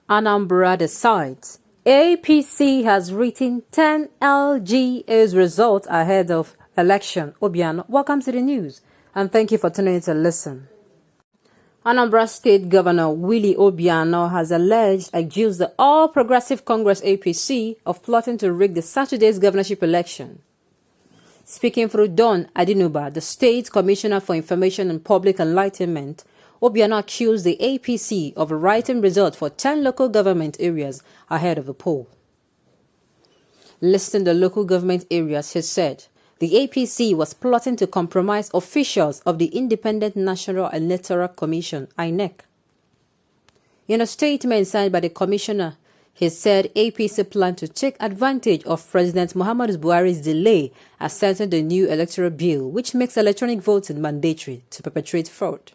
Anambra decides. APC has written 10 LGA's results ahead of election. Obiano, welcome to the news, and thank you for tuning in to listen. Anambra State Governor Willie Obiano has accused the All Progressive Congress APC of plotting to rig the Saturday's governorship election. Speaking through Don Adinuba, the State Commissioner for Information and Public Enlightenment, Obiano accused the APC of writing results for 10 local government areas ahead of the poll. Listing the local government areas, he said, the APC was plotting to compromise officials of the Independent National Electoral Commission, INEC. In a statement signed by the commissioner, he said APC planned to take advantage of President Muhammadu Buhari's delay assenting the new electoral bill, which makes electronic voting mandatory, to perpetrate fraud.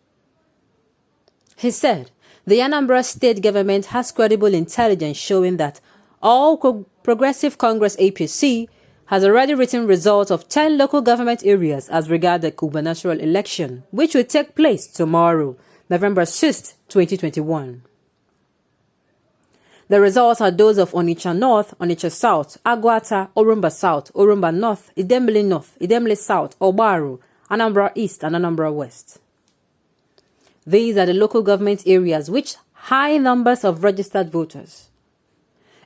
He said the Anambra state government has credible intelligence showing that All Progressive Congress APC has already written results of 10 local government areas as regards the gubernatorial election, which will take place tomorrow, November 6, 2021. The results are those of Onitsha North, Onitsha South, Agwata, Orumba South, Orumba North, Idemili South, Obaru, Anambra East, and Anambra West. These are the local government areas which high numbers of registered voters.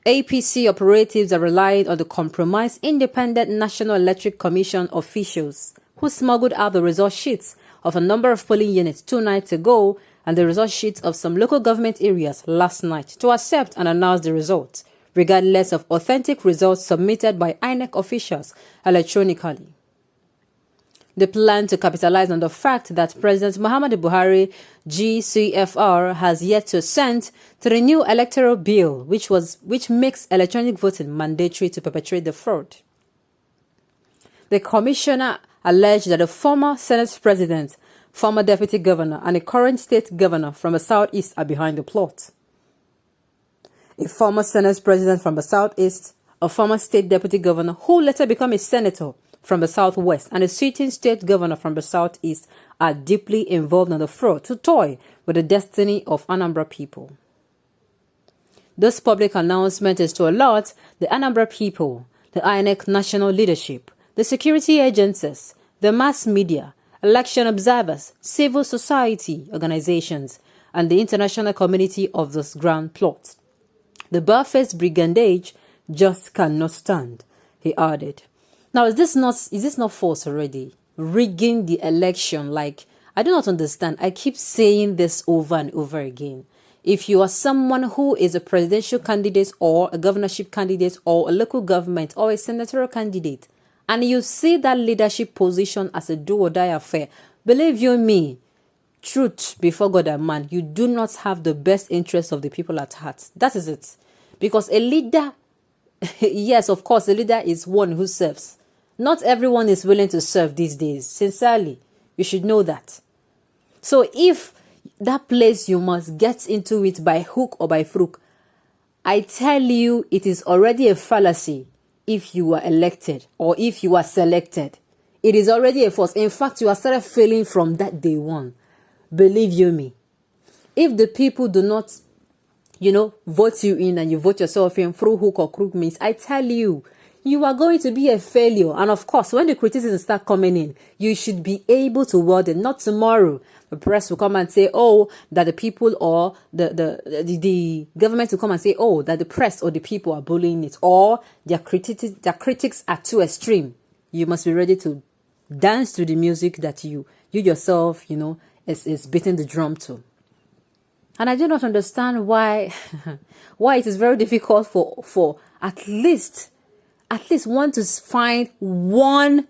APC operatives are relying on the compromised Independent National Electoral Commission officials who smuggled out the result sheets of a number of polling units 2 nights ago and the result sheets of some local government areas last night to accept and announce the results, regardless of authentic results submitted by INEC officials electronically. They plan to capitalize on the fact that President Muhammadu Buhari, GCFR, has yet to assent to the new electoral bill, which makes electronic voting mandatory to perpetrate the fraud. The commissioner alleged that the former Senate president, former deputy governor, and a current state governor from the southeast are behind the plot. A former Senate president from the southeast, a former state deputy governor who later became a senator from the southwest, and a sitting state governor from the southeast are deeply involved in the fraud to toy with the destiny of Anambra people. This public announcement is to alert the Anambra people, the INEC national leadership, the security agencies, the mass media, election observers, civil society organizations, and the international community of this grand plot. The barefaced brigandage just cannot stand, he added. Now, is this not false already? Rigging the election, like, I do not understand. I keep saying this over and over again. If you are someone who is a presidential candidate or a governorship candidate or a local government or a senatorial candidate, and you see that leadership position as a do or die affair, believe you me, truth before God and man, you do not have the best interests of the people at heart. That is it. Because a leader, yes, of course, a leader is one who serves. Not everyone is willing to serve these days. Sincerely, you should know that. So if that place you must get into it by hook or by crook, I tell you, it is already a fallacy if you are elected or if you are selected. It is already a force. In fact, you are started failing from that day one. Believe you me. If the people do not, vote you in and you vote yourself in through hook or crook means, I tell you, you are going to be a failure. And of course, when the criticisms start coming in, you should be able to word it. Not tomorrow. The press will come and say, that the people or the government will come and say, that the press or the people are bullying it, or their critics are too extreme. You must be ready to dance to the music that you yourself, is beating the drum to. And I do not understand why it is very difficult for at least one to find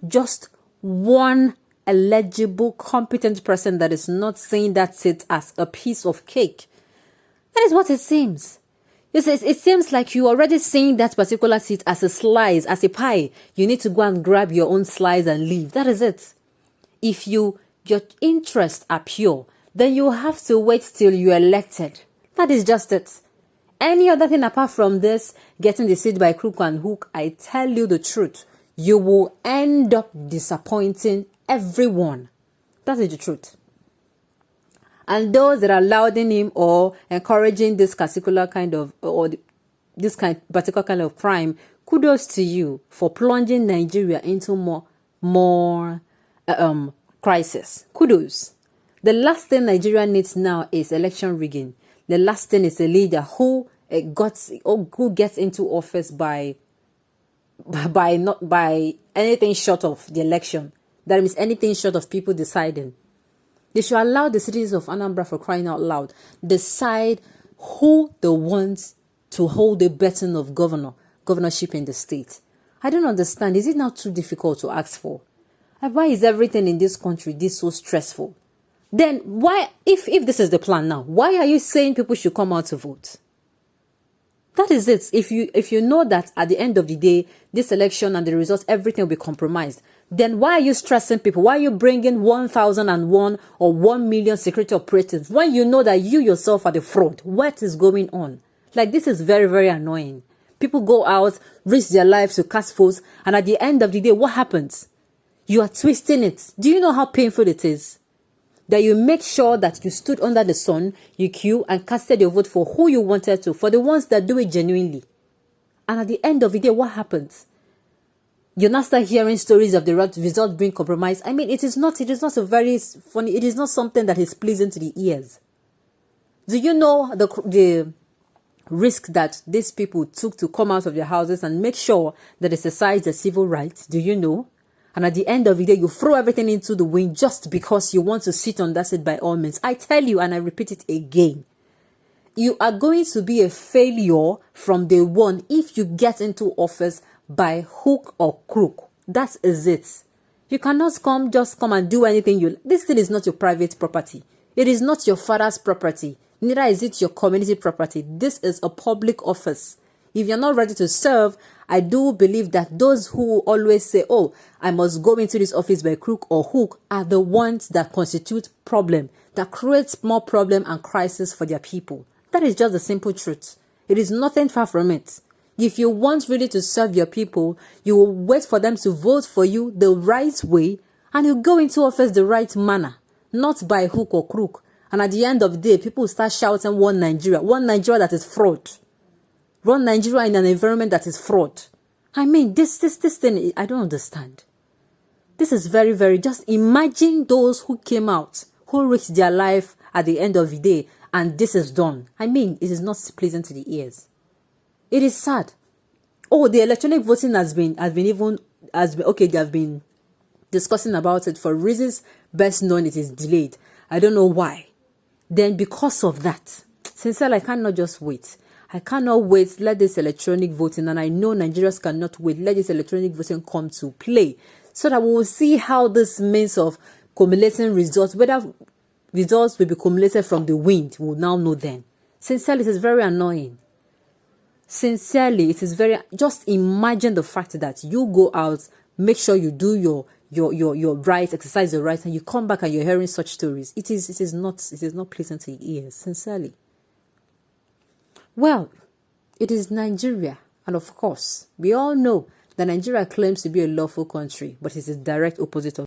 just one eligible, competent person that is not saying that it as a piece of cake. That is what it seems. It seems like you already seeing that particular seat as a slice, as a pie. You need to go and grab your own slice and leave. That is it. If your interests are pure, then you have to wait till you're elected. That is just it. Any other thing apart from this, getting the seat by crook and hook, I tell you the truth, you will end up disappointing everyone. That is the truth. And those that are lauding him or encouraging this particular kind of, particular kind of crime, kudos to you for plunging Nigeria into more crisis. Kudos. The last thing Nigeria needs now is election rigging. The last thing is a leader who gets into office by anything short of the election. That means anything short of people deciding. They should allow the citizens of Anambra, for crying out loud, decide who they want to hold the baton of governorship in the state. I don't understand. Is it not too difficult to ask for? Why is everything in this country this so stressful? Then why, if this is the plan now, why are you saying people should come out to vote? That is it. If you know that at the end of the day, this election and the results, everything will be compromised, then why are you stressing people? Why are you bringing 1,001 or 1 million security operatives when you know that you yourself are the fraud? What is going on? Like, this is very, very annoying. People go out, risk their lives to cast votes, and at the end of the day, what happens? You are twisting it. Do you know how painful it is? That you make sure that you stood under the sun, you queue and casted your vote for who you wanted to, for the ones that do it genuinely. And at the end of the day, what happens? You now start hearing stories of the result being compromised. I mean, it is not a very funny, it is not something that is pleasing to the ears. Do you know the risk that these people took to come out of their houses and make sure that they exercise their civil rights? Do you know? And at the end of the day, you throw everything into the wind just because you want to sit on that seat by all means. I tell you, and I repeat it again, you are going to be a failure from day one if you get into office by hook or crook. That is it. You cannot just come and do anything. This thing is not your private property. It is not your father's property. Neither is it your community property. This is a public office. If you're not ready to serve, I do believe that those who always say, oh, I must go into this office by crook or hook, are the ones that constitute problem, that creates more problem and crisis for their people. That is just the simple truth. It is nothing far from it. If you want really to serve your people, you will wait for them to vote for you the right way, and you go into office the right manner, not by hook or crook. And at the end of the day, people start shouting one Nigeria that is fraud. Run Nigeria in an environment that is fraud. I mean, this thing, I don't understand. This is very, very, just imagine those who came out, who risked their life at the end of the day, and this is done. I mean, it is not pleasant to the ears. It is sad. Oh, the electronic voting they have been discussing about it for reasons best known. It is delayed. I don't know why. Then because of that, sincerely, I cannot just wait. I cannot wait. Let this electronic voting, and I know Nigerians cannot wait. Let this electronic voting come to play so that we will see how this means of cumulating results, whether results will be cumulated from the wind, we will now know then. Sincerely, it is very annoying. Sincerely, it is very, just imagine the fact that you go out, make sure you do your right, exercise your rights, and you come back and you're hearing such stories. It is not pleasant to your ears, sincerely. Well, it is Nigeria, and of course, we all know that Nigeria claims to be a lawful country, but it is the direct opposite of